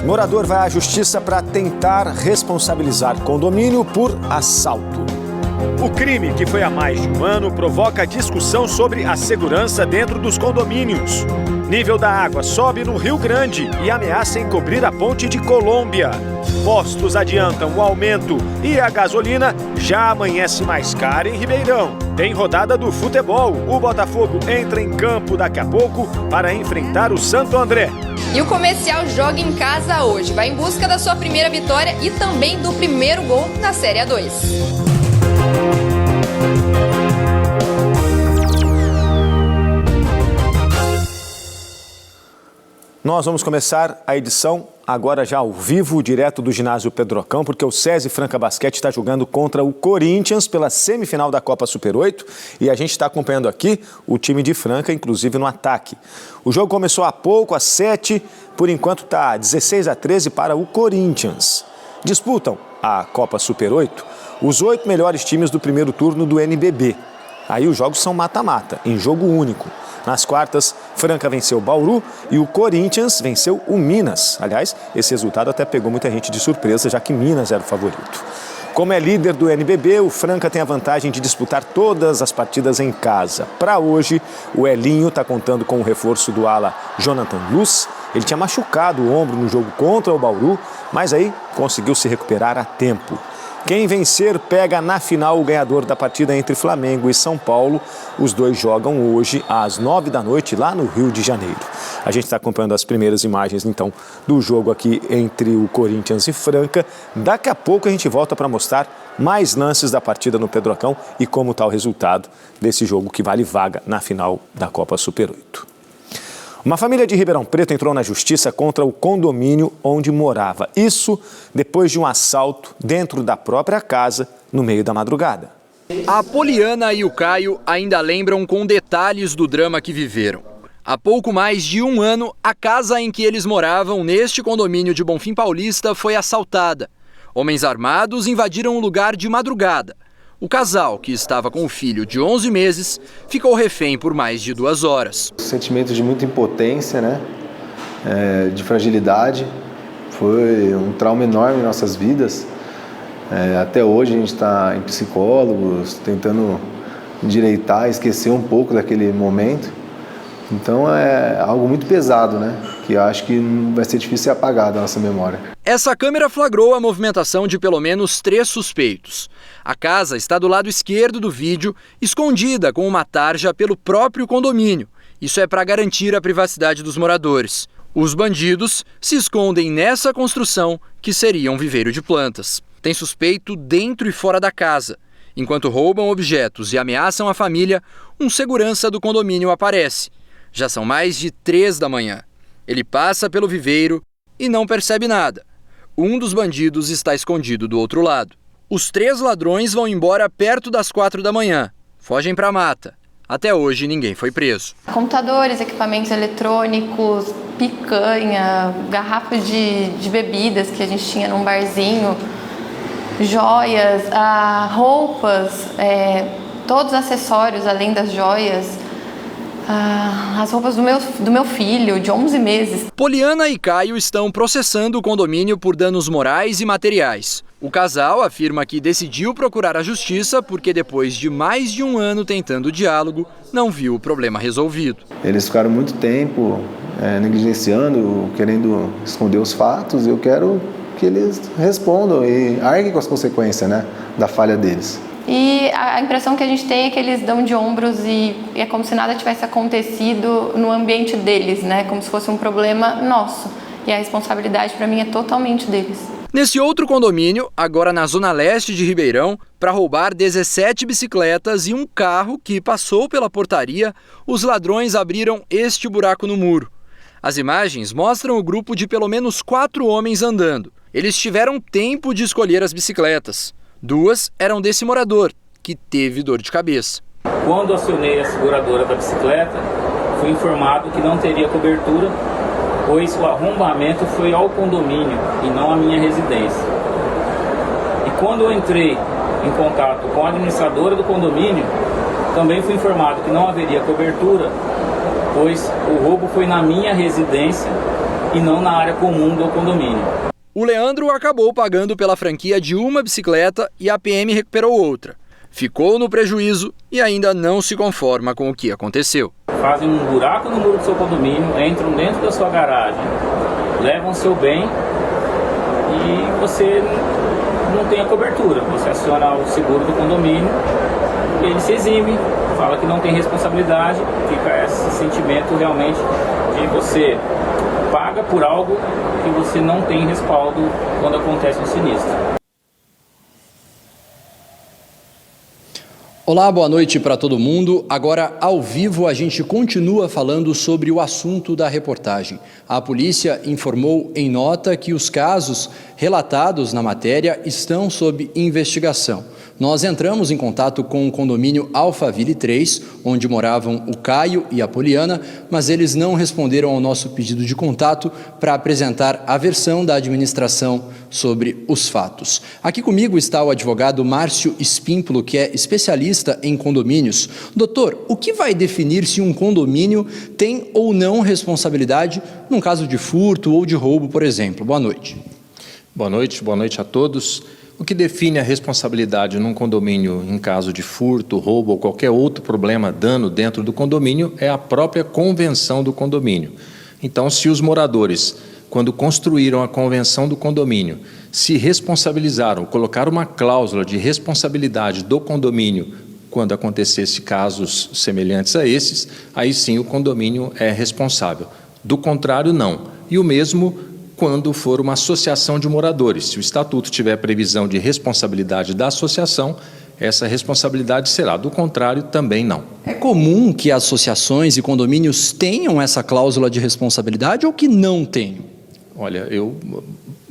Morador vai à justiça para tentar responsabilizar condomínio por assalto. O crime, que foi há mais de um ano, provoca discussão sobre a segurança dentro dos condomínios. Nível da água sobe no Rio Grande e ameaça encobrir a ponte de Colômbia. Postos adiantam o aumento e a gasolina já amanhece mais cara em Ribeirão. Tem rodada do futebol. O Botafogo entra em campo daqui a pouco para enfrentar o Santo André. E o Comercial joga em casa hoje. Vai em busca da sua primeira vitória e também do primeiro gol na Série A2. Nós vamos começar a edição agora já ao vivo, direto do ginásio Pedrocão, porque o SESI Franca Basquete está jogando contra o Corinthians pela semifinal da Copa Super 8 e a gente está acompanhando aqui o time de Franca, inclusive no ataque. O jogo começou há pouco, às 7, por enquanto está 16-13 para o Corinthians. Disputam a Copa Super 8 os 8 melhores times do primeiro turno do NBB. Aí os jogos são mata-mata, em jogo único. Nas quartas, Franca venceu o Bauru e o Corinthians venceu o Minas. Aliás, esse resultado até pegou muita gente de surpresa, já que Minas era o favorito. Como é líder do NBB, o Franca tem a vantagem de disputar todas as partidas em casa. Para hoje, o Elinho está contando com o reforço do ala Jonathan Luz. Ele tinha machucado o ombro no jogo contra o Bauru, mas aí conseguiu se recuperar a tempo. Quem vencer pega na final o ganhador da partida entre Flamengo e São Paulo. Os dois jogam hoje às 9 da noite lá no Rio de Janeiro. A gente está acompanhando as primeiras imagens então do jogo aqui entre o Corinthians e Franca. Daqui a pouco a gente volta para mostrar mais lances da partida no Pedrocão e como está o resultado desse jogo que vale vaga na final da Copa Super 8. Uma família de Ribeirão Preto entrou na justiça contra o condomínio onde morava. Isso depois de um assalto dentro da própria casa no meio da madrugada. A Poliana e o Caio ainda lembram com detalhes do drama que viveram. Há pouco mais de um ano, a casa em que eles moravam neste condomínio de Bonfim Paulista foi assaltada. Homens armados invadiram o lugar de madrugada. O casal, que estava com o filho de 11 meses, ficou refém por mais de 2 horas. Sentimento de muita impotência, né? De fragilidade. Foi um trauma enorme em nossas vidas. Até hoje a gente está em psicólogos, tentando endireitar, esquecer um pouco daquele momento. Então é algo muito pesado, né? Que eu acho que vai ser difícil ser apagado da nossa memória. Essa câmera flagrou a movimentação de pelo menos 3 suspeitos. A casa está do lado esquerdo do vídeo, escondida com uma tarja pelo próprio condomínio. Isso é para garantir a privacidade dos moradores. Os bandidos se escondem nessa construção que seria um viveiro de plantas. Tem suspeito dentro e fora da casa. Enquanto roubam objetos e ameaçam a família, um segurança do condomínio aparece. Já são mais de 3 da manhã. Ele passa pelo viveiro e não percebe nada. Um dos bandidos está escondido do outro lado. Os 3 ladrões vão embora perto das 4 da manhã. Fogem para a mata. Até hoje ninguém foi preso. Computadores, equipamentos eletrônicos, picanha, garrafas de bebidas que a gente tinha num barzinho, joias, roupas, todos os acessórios além das joias. As roupas do meu filho, de 11 meses. Poliana e Caio estão processando o condomínio por danos morais e materiais. O casal afirma que decidiu procurar a justiça porque depois de mais de um ano tentando diálogo, não viu o problema resolvido. Eles ficaram muito tempo negligenciando, querendo esconder os fatos. Eu quero que eles respondam e arquem com as consequências, né, da falha deles. E a impressão que a gente tem é que eles dão de ombros e é como se nada tivesse acontecido no ambiente deles, né? Como se fosse um problema nosso. E a responsabilidade, para mim, é totalmente deles. Nesse outro condomínio, agora na zona leste de Ribeirão, para roubar 17 bicicletas e um carro que passou pela portaria, os ladrões abriram este buraco no muro. As imagens mostram o grupo de pelo menos 4 homens andando. Eles tiveram tempo de escolher as bicicletas. 2 eram desse morador, que teve dor de cabeça. Quando acionei a seguradora da bicicleta, fui informado que não teria cobertura, pois o arrombamento foi ao condomínio e não à minha residência. E quando eu entrei em contato com a administradora do condomínio, também fui informado que não haveria cobertura, pois o roubo foi na minha residência e não na área comum do condomínio. O Leandro acabou pagando pela franquia de uma bicicleta e a PM recuperou outra. Ficou no prejuízo e ainda não se conforma com o que aconteceu. Fazem um buraco no muro do seu condomínio, entram dentro da sua garagem, levam seu bem e você não tem a cobertura. Você aciona o seguro do condomínio, ele se exime, fala que não tem responsabilidade, fica esse sentimento realmente de você paga por algo que você não tem respaldo quando acontece um sinistro. Olá, boa noite para todo mundo. Agora, ao vivo, a gente continua falando sobre o assunto da reportagem. A polícia informou em nota que os casos relatados na matéria estão sob investigação. Nós entramos em contato com o condomínio Alphaville 3, onde moravam o Caio e a Poliana, mas eles não responderam ao nosso pedido de contato para apresentar a versão da administração sobre os fatos. Aqui comigo está o advogado Márcio Espímpolo, que é especialista em condomínios. Doutor, o que vai definir se um condomínio tem ou não responsabilidade num caso de furto ou de roubo, por exemplo? Boa noite. Boa noite a todos. O que define a responsabilidade num condomínio em caso de furto, roubo ou qualquer outro problema, dano dentro do condomínio, é a própria convenção do condomínio. Então, se os moradores, quando construíram a convenção do condomínio, se responsabilizaram, colocaram uma cláusula de responsabilidade do condomínio quando acontecesse casos semelhantes a esses, aí sim o condomínio é responsável. Do contrário, não. E o mesmo quando for uma associação de moradores. Se o estatuto tiver previsão de responsabilidade da associação, essa responsabilidade será. Do contrário, também não. É comum que associações e condomínios tenham essa cláusula de responsabilidade ou que não tenham? Olha,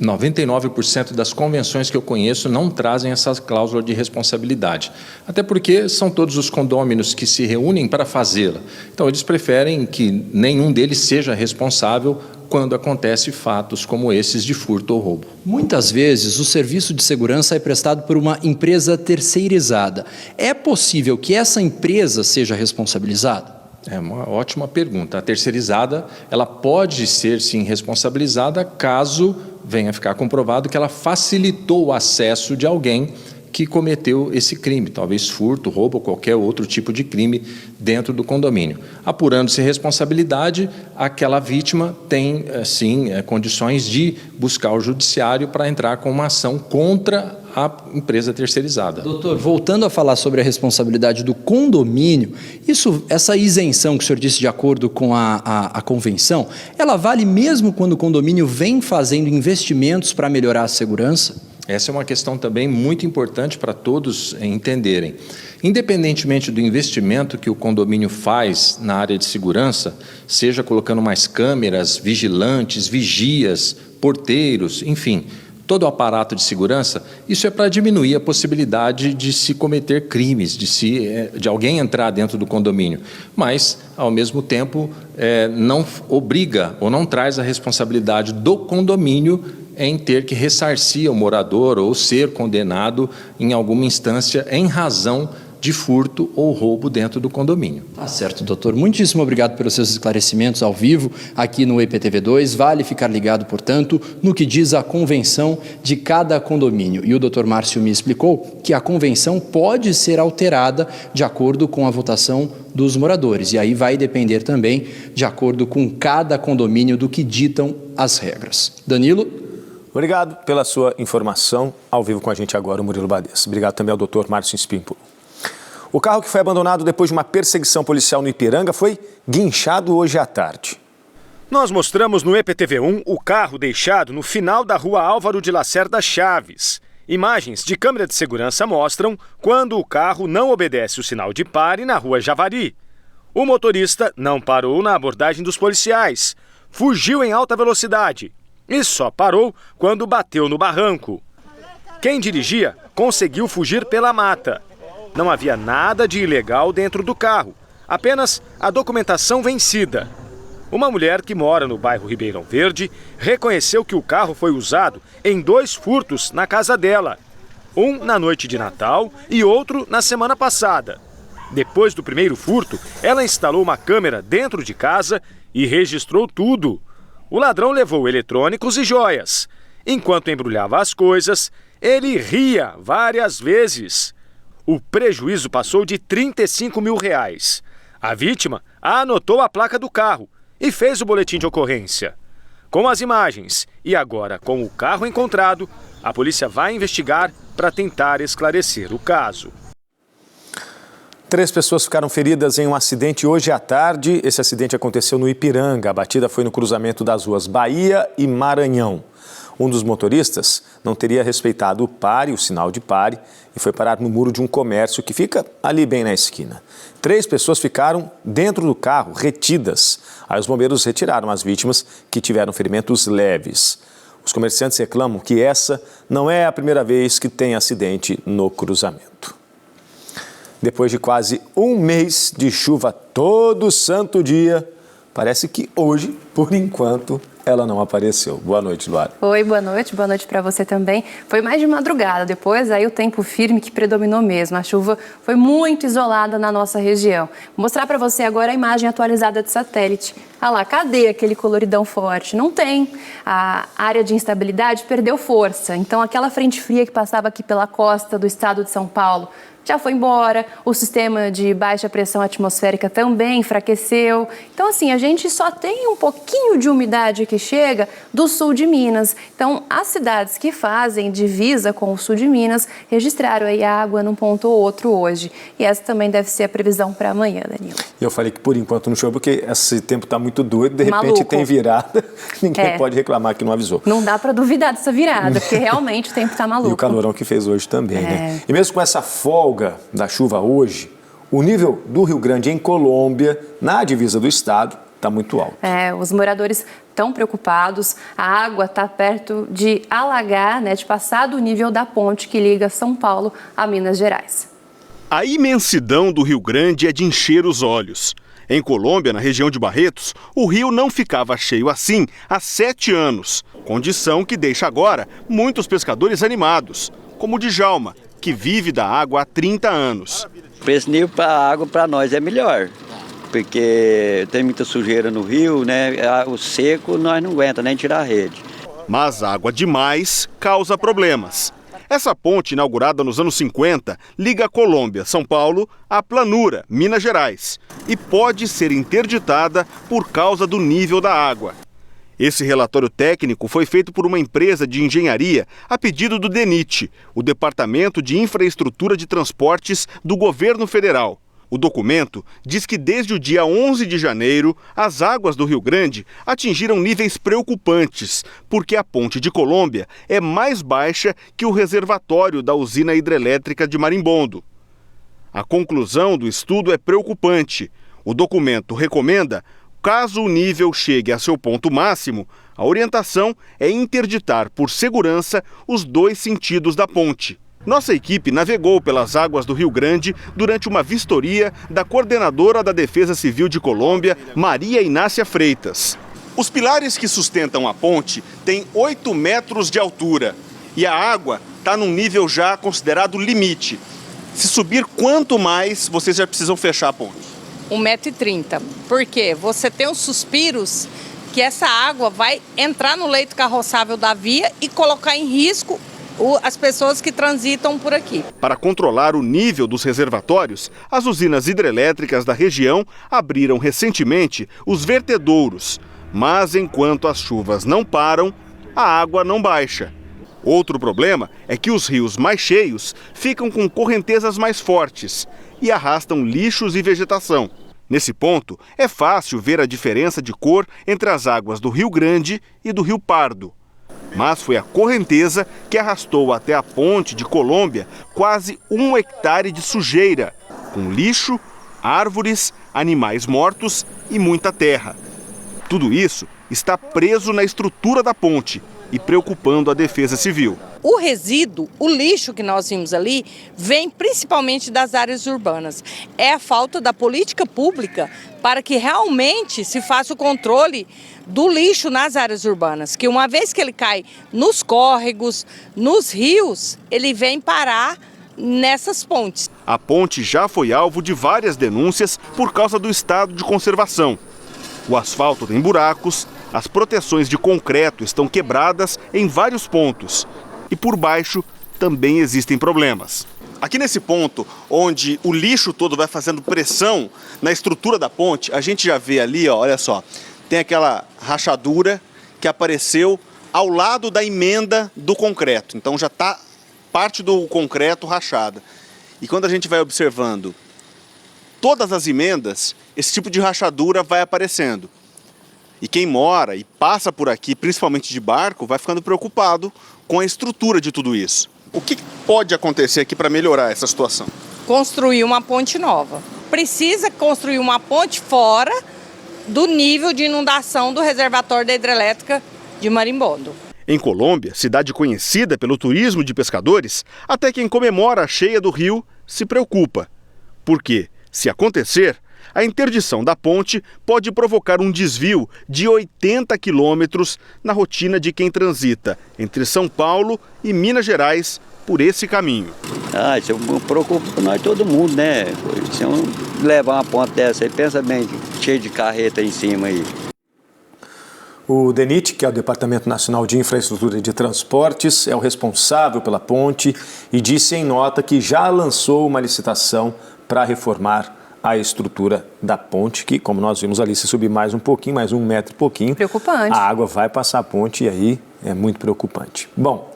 99% das convenções que eu conheço não trazem essa cláusula de responsabilidade. Até porque são todos os condôminos que se reúnem para fazê-la. Então, eles preferem que nenhum deles seja responsável quando acontece fatos como esses de furto ou roubo. Muitas vezes o serviço de segurança é prestado por uma empresa terceirizada. É possível que essa empresa seja responsabilizada? É uma ótima pergunta. A terceirizada, ela pode ser sim responsabilizada caso venha a ficar comprovado que ela facilitou o acesso de alguém que cometeu esse crime, talvez furto, roubo ou qualquer outro tipo de crime dentro do condomínio. Apurando-se responsabilidade, aquela vítima tem, sim, condições de buscar o judiciário para entrar com uma ação contra a empresa terceirizada. Doutor, voltando a falar sobre a responsabilidade do condomínio, essa isenção que o senhor disse de acordo com a convenção, ela vale mesmo quando o condomínio vem fazendo investimentos para melhorar a segurança? Essa é uma questão também muito importante para todos entenderem. Independentemente do investimento que o condomínio faz na área de segurança, seja colocando mais câmeras, vigilantes, vigias, porteiros, enfim, todo o aparato de segurança, isso é para diminuir a possibilidade de se cometer crimes, de alguém entrar dentro do condomínio. Mas, ao mesmo tempo, não obriga ou não traz a responsabilidade do condomínio em ter que ressarcir o morador ou ser condenado em alguma instância em razão de furto ou roubo dentro do condomínio. Tá certo, doutor. Muitíssimo obrigado pelos seus esclarecimentos ao vivo aqui no EPTV2. Vale ficar ligado, portanto, no que diz a convenção de cada condomínio. E o doutor Márcio me explicou que a convenção pode ser alterada de acordo com a votação dos moradores. E aí vai depender também, de acordo com cada condomínio, do que ditam as regras. Danilo? Obrigado pela sua informação. Ao vivo com a gente agora, o Murilo Badessa. Obrigado também ao doutor Márcio Espímpolo. O carro que foi abandonado depois de uma perseguição policial no Ipiranga foi guinchado hoje à tarde. Nós mostramos no EPTV1 o carro deixado no final da rua Álvaro de Lacerda Chaves. Imagens de câmera de segurança mostram quando o carro não obedece o sinal de pare na rua Javari. O motorista não parou na abordagem dos policiais, fugiu em alta velocidade e só parou quando bateu no barranco. Quem dirigia conseguiu fugir pela mata. Não havia nada de ilegal dentro do carro, apenas a documentação vencida. Uma mulher que mora no bairro Ribeirão Verde reconheceu que o carro foi usado em 2 furtos na casa dela. Um na noite de Natal e outro na semana passada. Depois do primeiro furto, ela instalou uma câmera dentro de casa e registrou tudo. O ladrão levou eletrônicos e joias. Enquanto embrulhava as coisas, ele ria várias vezes. O prejuízo passou de R$35 mil. A vítima anotou a placa do carro e fez o boletim de ocorrência. Com as imagens e agora com o carro encontrado, a polícia vai investigar para tentar esclarecer o caso. 3 pessoas ficaram feridas em um acidente hoje à tarde. Esse acidente aconteceu no Ipiranga. A batida foi no cruzamento das ruas Bahia e Maranhão. Um dos motoristas não teria respeitado o pare, o sinal de pare, e foi parar no muro de um comércio que fica ali bem na esquina. 3 pessoas ficaram dentro do carro, retidas. Aí os bombeiros retiraram as vítimas, que tiveram ferimentos leves. Os comerciantes reclamam que essa não é a primeira vez que tem acidente no cruzamento. Depois de quase um mês de chuva todo santo dia, parece que hoje, por enquanto, ela não apareceu. Boa noite, Luara. Oi, boa noite para você também. Foi mais de madrugada, depois aí o tempo firme que predominou mesmo. A chuva foi muito isolada na nossa região. Vou mostrar para você agora a imagem atualizada de satélite. Ah lá, cadê aquele coloridão forte? Não tem. A área de instabilidade perdeu força. Então aquela frente fria que passava aqui pela costa do estado de São Paulo já foi embora, o sistema de baixa pressão atmosférica também enfraqueceu. Então, assim, a gente só tem um pouquinho de umidade que chega do sul de Minas. Então, as cidades que fazem divisa com o sul de Minas registraram aí água num ponto ou outro hoje. E essa também deve ser a previsão para amanhã, Danilo. Eu falei que por enquanto não chove, porque esse tempo está muito doido, de repente Maluco. tem virada, ninguém pode reclamar que não avisou. Não dá para duvidar dessa virada, porque realmente o tempo está maluco. E o calorão que fez hoje também, né? E mesmo com essa folga da chuva hoje, o nível do Rio Grande em Colômbia, na divisa do estado, está muito alto. Os moradores estão preocupados, a água está perto de alagar, né, de passar do nível da ponte que liga São Paulo a Minas Gerais. A imensidão do Rio Grande é de encher os olhos. Em Colômbia, na região de Barretos, o rio não ficava cheio assim há 7 anos, condição que deixa agora muitos pescadores animados, como o Djalma, que vive da água há 30 anos. Esse nível para a água para nós é melhor, porque tem muita sujeira no rio, né? O seco nós não aguenta nem tirar a rede. Mas água demais causa problemas. Essa ponte, inaugurada nos anos 50, liga a Colômbia, São Paulo, à Planura, Minas Gerais, e pode ser interditada por causa do nível da água. Esse relatório técnico foi feito por uma empresa de engenharia a pedido do DENIT, o Departamento de Infraestrutura de Transportes do Governo Federal. O documento diz que desde o dia 11 de janeiro, as águas do Rio Grande atingiram níveis preocupantes, porque a ponte de Colômbia é mais baixa que o reservatório da usina hidrelétrica de Marimbondo. A conclusão do estudo é preocupante. O documento recomenda, caso o nível chegue a seu ponto máximo, a orientação é interditar por segurança os 2 sentidos da ponte. Nossa equipe navegou pelas águas do Rio Grande durante uma vistoria da coordenadora da Defesa Civil de Colômbia, Maria Inácia Freitas. Os pilares que sustentam a ponte têm 8 metros de altura e a água está num nível já considerado limite. Se subir quanto mais, vocês já precisam fechar a ponte. 1,30 m. Por quê? Você tem os suspiros que essa água vai entrar no leito carroçável da via e colocar em risco as pessoas que transitam por aqui. Para controlar o nível dos reservatórios, as usinas hidrelétricas da região abriram recentemente os vertedouros. Mas enquanto as chuvas não param, a água não baixa. Outro problema é que os rios mais cheios ficam com correntezas mais fortes e arrastam lixos e vegetação. Nesse ponto, é fácil ver a diferença de cor entre as águas do Rio Grande e do Rio Pardo. Mas foi a correnteza que arrastou até a ponte de Colômbia quase 1 hectare de sujeira, com lixo, árvores, animais mortos e muita terra. Tudo isso está preso na estrutura da ponte e preocupando a Defesa Civil. O resíduo, o lixo que nós vimos ali, vem principalmente das áreas urbanas. É a falta da política pública para que realmente se faça o controle do lixo nas áreas urbanas, que uma vez que ele cai nos córregos, nos rios, ele vem parar nessas pontes. A ponte já foi alvo de várias denúncias por causa do estado de conservação. O asfalto tem buracos, As proteções de concreto estão quebradas em vários pontos e por baixo também existem problemas. Aqui nesse ponto, onde o lixo todo vai fazendo pressão na estrutura da ponte, a gente já vê ali, ó, olha só, tem aquela rachadura que apareceu ao lado da emenda do concreto. Então já está parte do concreto rachada. E quando a gente vai observando todas as emendas, esse tipo de rachadura vai aparecendo. E quem mora e passa por aqui, principalmente de barco, vai ficando preocupado com a estrutura de tudo isso. O que pode acontecer aqui para melhorar essa situação? Construir uma ponte nova. Precisa construir uma ponte fora do nível de inundação do reservatório da hidrelétrica de Marimbondo. Em Colômbia, cidade conhecida pelo turismo de pescadores, até quem comemora a cheia do rio se preocupa. Porque, se acontecer, a interdição da ponte pode provocar um desvio de 80 quilômetros na rotina de quem transita entre São Paulo e Minas Gerais por esse caminho. Isso preocupa para nós todo mundo, né? Se eu levar uma ponte dessa aí, pensa bem, cheio de carreta em cima aí. O DENIT, que é o Departamento Nacional de Infraestrutura de Transportes, é o responsável pela ponte e disse em nota que já lançou uma licitação para reformar a estrutura da ponte, que, como nós vimos ali, se subir mais um pouquinho, mais 1 metro e pouquinho, preocupante. A água vai passar a ponte e aí é muito preocupante. Bom,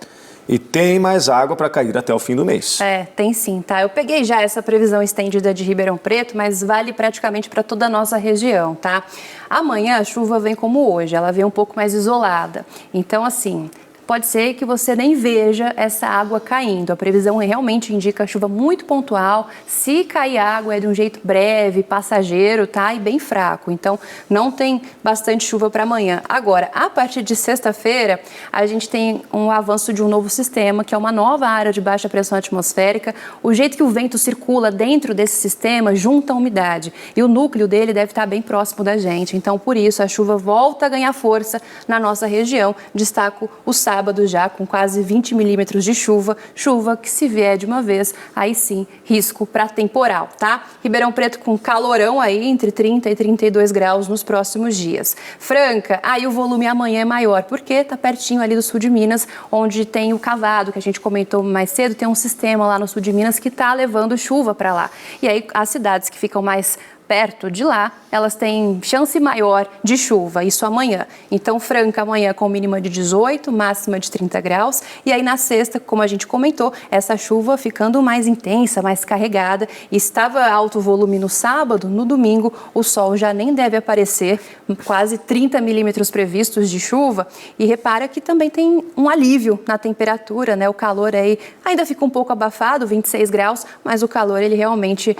e tem mais água para cair até o fim do mês. Tem sim, tá? Eu peguei já essa previsão estendida de Ribeirão Preto, mas vale praticamente para toda a nossa região, tá? Amanhã a chuva vem como hoje, ela vem um pouco mais isolada. Então, assim, pode ser que você nem veja essa água caindo. A previsão realmente indica chuva muito pontual. Se cair água é de um jeito breve, passageiro, tá? E bem fraco. Então, não tem bastante chuva para amanhã. Agora, a partir de sexta-feira, a gente tem um avanço de um novo sistema, que é uma nova área de baixa pressão atmosférica. O jeito que o vento circula dentro desse sistema junta a umidade. E o núcleo dele deve estar bem próximo da gente. Então, por isso, a chuva volta a ganhar força na nossa região. Destaco o sábado já com quase 20 milímetros de chuva, chuva que se vier de uma vez, aí sim, risco para temporal, tá? Ribeirão Preto com calorão aí entre 30 e 32 graus nos próximos dias. Franca, aí o volume amanhã é maior, porque tá pertinho ali do sul de Minas, onde tem o Cavado, que a gente comentou mais cedo, tem um sistema lá no sul de Minas que tá levando chuva para lá. E aí as cidades que ficam mais perto de lá, elas têm chance maior de chuva, isso amanhã. Então, Franca amanhã com mínima de 18, máxima de 30 graus. E aí na sexta, como a gente comentou, essa chuva ficando mais intensa, mais carregada. Estava alto volume no sábado, no domingo o sol já nem deve aparecer, quase 30 milímetros previstos de chuva. E repara que também tem um alívio na temperatura, né? O calor aí ainda fica um pouco abafado, 26 graus, mas o calor ele realmente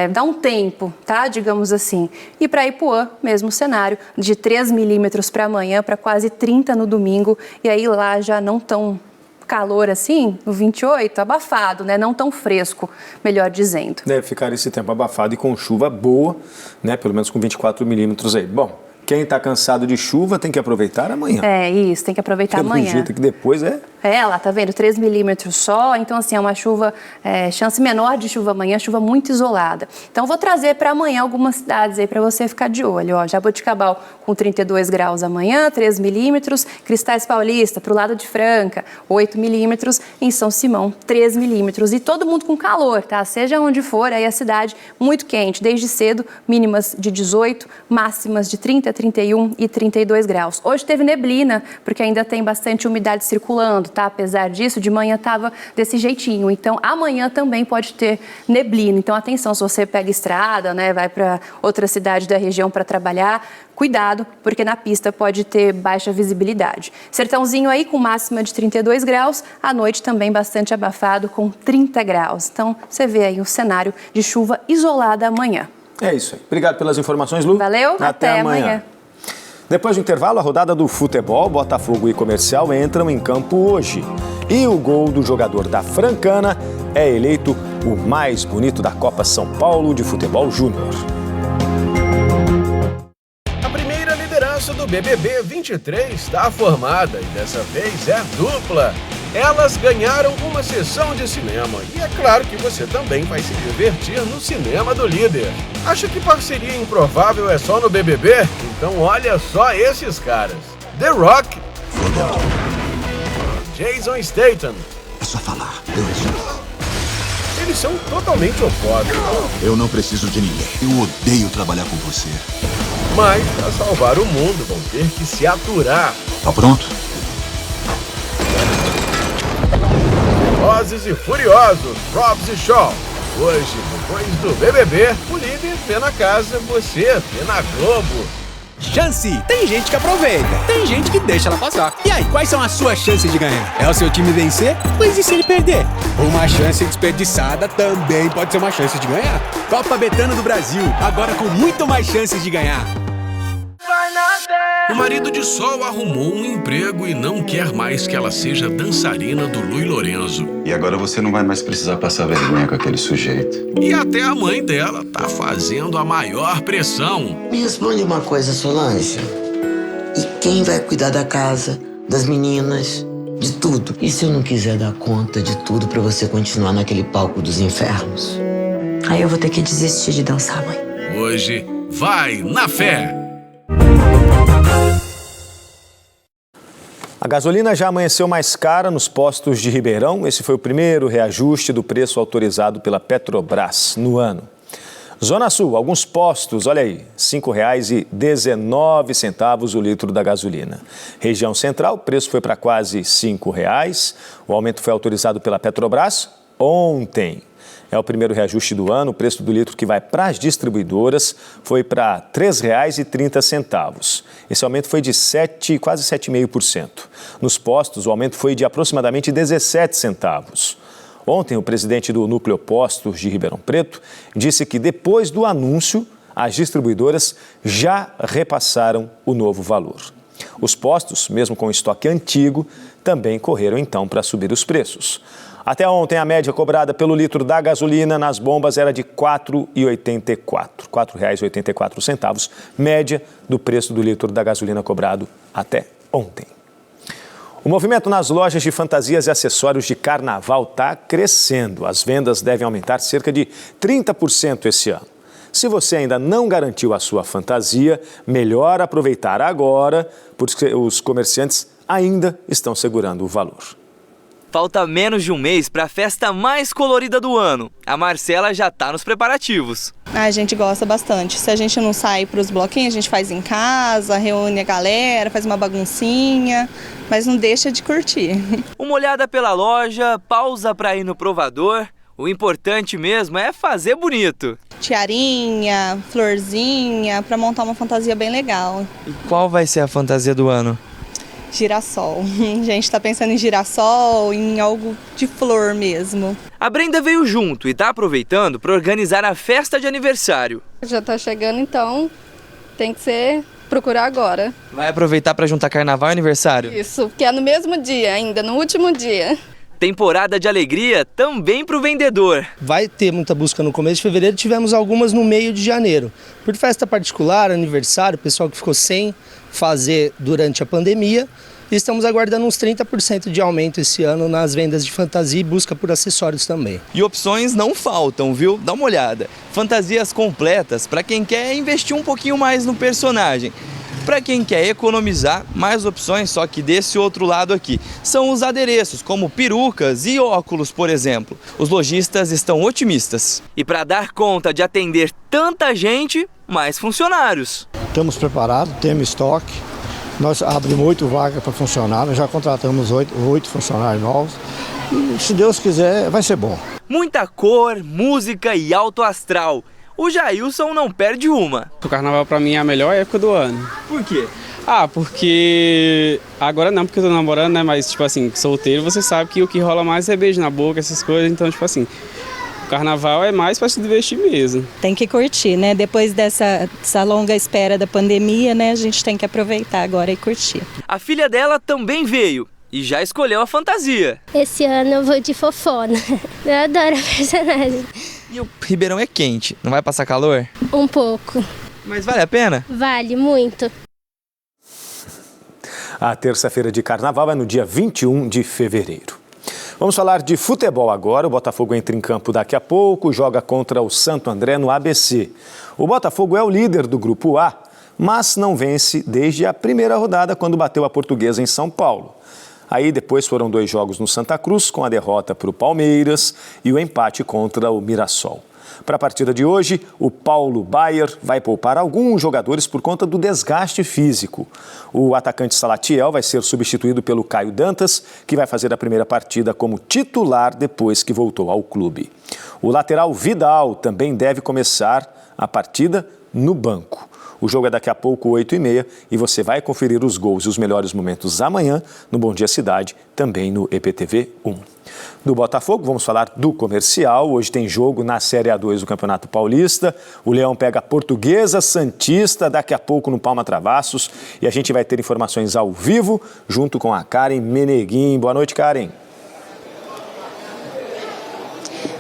dá um tempo, tá? Digamos assim. E para Ipuã, mesmo cenário, de 3 milímetros para amanhã, para quase 30 no domingo, e aí lá já não tão calor assim, no 28, abafado, né? Não tão fresco, melhor dizendo. Deve ficar esse tempo abafado e com chuva boa, né? Pelo menos com 24 milímetros aí. Bom, quem está cansado de chuva tem que aproveitar amanhã. Isso, tem que aproveitar amanhã. Do jeito que depois lá, tá vendo? 3 milímetros só, então assim, é uma chuva, chance menor de chuva amanhã, chuva muito isolada. Então vou trazer para amanhã algumas cidades aí para você ficar de olho, ó. Jaboticabal com 32 graus amanhã, 3 milímetros, Cristais Paulista pro lado de Franca, 8 milímetros, em São Simão, 3 milímetros. E todo mundo com calor, tá? Seja onde for, aí a cidade muito quente, desde cedo, mínimas de 18, máximas de 30, 31 e 32 graus. Hoje teve neblina, porque ainda tem bastante umidade circulando, tá? Apesar disso, de manhã estava desse jeitinho. Então, amanhã também pode ter neblina. Então, atenção, se você pega estrada, né, vai para outra cidade da região para trabalhar, cuidado, porque na pista pode ter baixa visibilidade. Sertãozinho aí com máxima de 32 graus, à noite também bastante abafado com 30 graus. Então, você vê aí um cenário de chuva isolada amanhã. É isso aí. Obrigado pelas informações, Lu. Valeu, até amanhã. Depois do intervalo, a rodada do futebol, Botafogo e Comercial entram em campo hoje. E o gol do jogador da Francana é eleito o mais bonito da Copa São Paulo de Futebol Júnior. A primeira liderança do BBB 23 está formada e dessa vez é dupla. Elas ganharam uma sessão de cinema e é claro que você também vai se divertir no cinema do líder. Acha que parceria improvável é só no BBB? Então olha só esses caras. The Rock, Jason Statham. É só falar, Eles são totalmente opostos. Eu não preciso de ninguém. Eu odeio trabalhar com você. Mas, para salvar o mundo, vão ter que se aturar. Tá pronto? Velozes e Furiosos, Hobbs e Shaw. Hoje, depois do BBB, o líder vê na casa, você vê na Globo. Chance! Tem gente que aproveita, tem gente que deixa ela passar. E aí, quais são as suas chances de ganhar? É o seu time vencer? Pois e se ele perder? Uma chance desperdiçada também pode ser uma chance de ganhar. Copa Betano do Brasil, agora com muito mais chances de ganhar. O marido de Sol arrumou um emprego e não quer mais que ela seja dançarina do Luiz Lorenzo. E agora você não vai mais precisar passar vergonha com aquele sujeito. E até a mãe dela tá fazendo a maior pressão. Me responde uma coisa, Solange. E quem vai cuidar da casa, das meninas, de tudo? E se eu não quiser dar conta de tudo pra você continuar naquele palco dos infernos? Aí eu vou ter que desistir de dançar, mãe. Hoje, vai na fé! A gasolina já amanheceu mais cara nos postos de Ribeirão. Esse foi o primeiro reajuste do preço autorizado pela Petrobras no ano. Zona Sul, alguns postos, olha aí, R$ 5,19 o litro da gasolina. Região Central, o preço foi para quase R$ 5,00. O aumento foi autorizado pela Petrobras ontem. É o primeiro reajuste do ano. O preço do litro que vai para as distribuidoras foi para R$ 3,30. Esse aumento foi de quase 7,5%. Nos postos, o aumento foi de aproximadamente 17 centavos. Ontem, o presidente do Núcleo Postos de Ribeirão Preto disse que depois do anúncio, as distribuidoras já repassaram o novo valor. Os postos, mesmo com estoque antigo, também correram então para subir os preços. Até ontem, a média cobrada pelo litro da gasolina nas bombas era de R$ 4,84, média do preço do litro da gasolina cobrado até ontem. O movimento nas lojas de fantasias e acessórios de carnaval está crescendo. As vendas devem aumentar cerca de 30% esse ano. Se você ainda não garantiu a sua fantasia, melhor aproveitar agora, porque os comerciantes ainda estão segurando o valor. Falta menos de um mês para a festa mais colorida do ano. A Marcela já está nos preparativos. A gente gosta bastante. Se a gente não sai para os bloquinhos, a gente faz em casa, reúne a galera, faz uma baguncinha, mas não deixa de curtir. Uma olhada pela loja, pausa para ir no provador. O importante mesmo é fazer bonito. Tiarinha, florzinha, para montar uma fantasia bem legal. E qual vai ser a fantasia do ano? Girassol. A gente está pensando em girassol, em algo de flor mesmo. A Brenda veio junto e está aproveitando para organizar a festa de aniversário. Já está chegando, então tem que procurar agora. Vai aproveitar para juntar carnaval e aniversário? Isso, porque é no mesmo dia ainda, no último dia. Temporada de alegria também para o vendedor. Vai ter muita busca no começo de fevereiro, tivemos algumas no meio de janeiro. Por festa particular, aniversário, pessoal que ficou sem fazer durante a pandemia, e estamos aguardando uns 30% de aumento esse ano nas vendas de fantasia e busca por acessórios também. E opções não faltam, viu? Dá uma olhada. Fantasias completas para quem quer investir um pouquinho mais no personagem. Para quem quer economizar, mais opções, só que desse outro lado aqui. São os adereços, como perucas e óculos, por exemplo. Os lojistas estão otimistas. E para dar conta de atender tanta gente, mais funcionários. Estamos preparados, temos estoque. Nós abrimos 8 vagas para funcionários, já contratamos 8 funcionários novos. E, se Deus quiser, vai ser bom. Muita cor, música e alto astral. O Jailson não perde uma. O carnaval pra mim é a melhor época do ano. Por quê? Porque agora não, porque eu tô namorando, né? Mas, tipo assim, solteiro, você sabe que o que rola mais é beijo na boca, essas coisas. Então, tipo assim, o carnaval é mais pra se divertir mesmo. Tem que curtir, né? Depois dessa longa espera da pandemia, né? A gente tem que aproveitar agora e curtir. A filha dela também veio e já escolheu a fantasia. Esse ano eu vou de fofona. Eu adoro a personagem. E o Ribeirão é quente, não vai passar calor? Um pouco. Mas vale a pena? Vale, muito. A terça-feira de carnaval é no dia 21 de fevereiro. Vamos falar de futebol agora. O Botafogo entra em campo daqui a pouco, joga contra o Santo André no ABC. O Botafogo é o líder do Grupo A, mas não vence desde a primeira rodada, quando bateu a Portuguesa em São Paulo. Aí depois foram 2 jogos no Santa Cruz, com a derrota para o Palmeiras e o empate contra o Mirassol. Para a partida de hoje, o Paulo Baier vai poupar alguns jogadores por conta do desgaste físico. O atacante Salatiel vai ser substituído pelo Caio Dantas, que vai fazer a primeira partida como titular depois que voltou ao clube. O lateral Vidal também deve começar a partida no banco. O jogo é daqui a pouco, 8h30, e você vai conferir os gols e os melhores momentos amanhã no Bom Dia Cidade, também no EPTV 1. Do Botafogo, vamos falar do Comercial. Hoje tem jogo na Série A2 do Campeonato Paulista. O Leão pega a Portuguesa Santista daqui a pouco no Palma Travassos. E a gente vai ter informações ao vivo junto com a Karen Meneguin. Boa noite, Karen.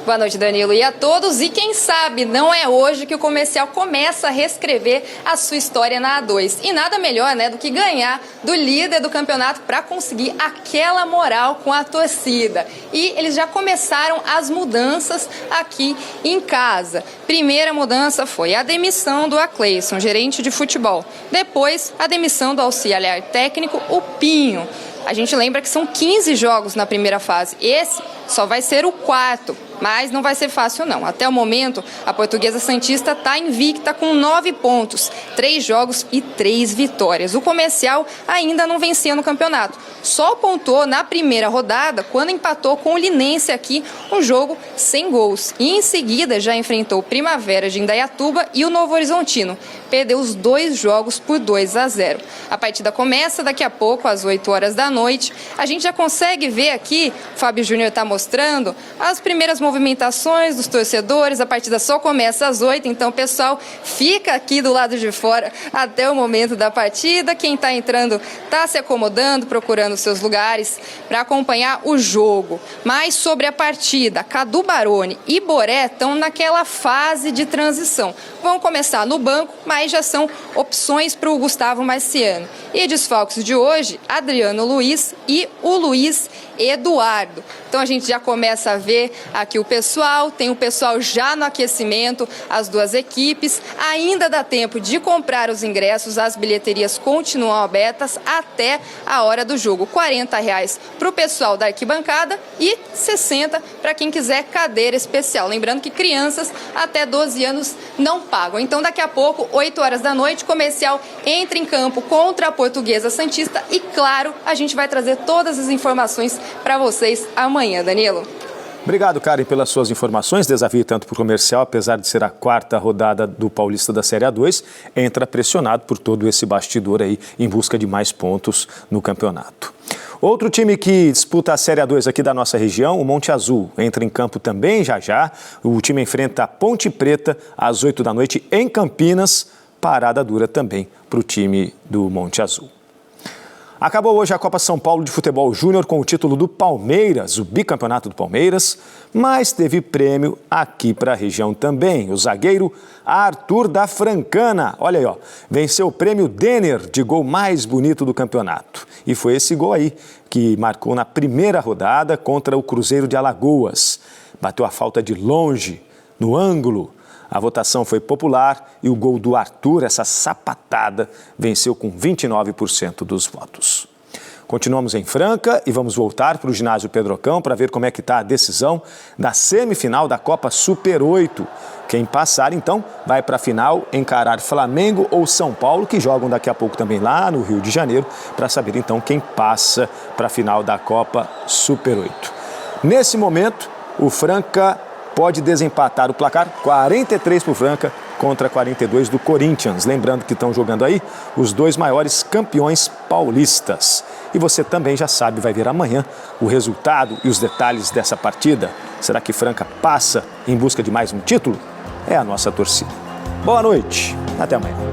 Boa noite, Danilo, e a todos. E quem sabe não é hoje que o Comercial começa a reescrever a sua história na A2. E nada melhor, né, do que ganhar do líder do campeonato para conseguir aquela moral com a torcida. E eles já começaram as mudanças aqui em casa. Primeira mudança foi a demissão do Acleison, gerente de futebol. Depois, a demissão do auxiliar técnico, o Pinho. A gente lembra que são 15 jogos na primeira fase. Esse só vai ser o 4, mas não vai ser fácil não. Até o momento, a Portuguesa Santista está invicta com 9 pontos, 3 jogos e 3 vitórias. O Comercial ainda não vencia no campeonato. Só pontuou na primeira rodada quando empatou com o Linense aqui, um jogo sem gols. E em seguida já enfrentou o Primavera de Indaiatuba e o Novo Horizontino. Perdeu os 2 jogos por 2-0. A partida começa daqui a pouco, às 8 horas da noite. A gente já consegue ver aqui, o Fábio Júnior está mostrando, as primeiras movimentações dos torcedores. A partida só começa às 8, então o pessoal fica aqui do lado de fora até o momento da partida. Quem está entrando está se acomodando, procurando seus lugares para acompanhar o jogo. Mas sobre a partida, Cadu Baroni e Boré estão naquela fase de transição. Vão começar no banco, mas já são opções para o Gustavo Marciano. E desfalques de hoje, Adriano Luiz e o Luiz Eduardo. Então a gente já começa a ver aqui o pessoal, tem o pessoal já no aquecimento, as duas equipes. Ainda dá tempo de comprar os ingressos, as bilheterias continuam abertas até a hora do jogo. R$40 para o pessoal da arquibancada e R$60 para quem quiser cadeira especial. Lembrando que crianças até 12 anos não pagam. Então daqui a pouco, 8 horas da noite, Comercial entra em campo contra a Portuguesa Santista e, claro, a gente vai trazer todas as informações para vocês amanhã, Danilo. Obrigado, Karen, pelas suas informações. Desafio tanto para o Comercial, apesar de ser a 4ª rodada do Paulista da Série A2, entra pressionado por todo esse bastidor aí em busca de mais pontos no campeonato. Outro time que disputa a Série A2 aqui da nossa região, o Monte Azul, entra em campo também já. O time enfrenta a Ponte Preta às 8 da noite em Campinas. Parada dura também para o time do Monte Azul. Acabou hoje a Copa São Paulo de Futebol Júnior com o título do Palmeiras, o bicampeonato do Palmeiras, mas teve prêmio aqui para a região também. O zagueiro Arthur da Francana, olha aí, ó, venceu o prêmio Denner de gol mais bonito do campeonato. E foi esse gol aí que marcou na primeira rodada contra o Cruzeiro de Alagoas. Bateu a falta de longe, no ângulo. A votação foi popular e o gol do Arthur, essa sapatada, venceu com 29% dos votos. Continuamos em Franca e vamos voltar para o ginásio Pedrocão para ver como é que está a decisão da semifinal da Copa Super 8. Quem passar, então, vai para a final encarar Flamengo ou São Paulo, que jogam daqui a pouco também lá no Rio de Janeiro, para saber, então, quem passa para a final da Copa Super 8. Nesse momento, o Franca pode desempatar o placar, 43 para o Franca contra 42 do Corinthians. Lembrando que estão jogando aí os 2 maiores campeões paulistas. E você também já sabe, vai ver amanhã o resultado e os detalhes dessa partida. Será que Franca passa em busca de mais um título? É a nossa torcida. Boa noite, até amanhã.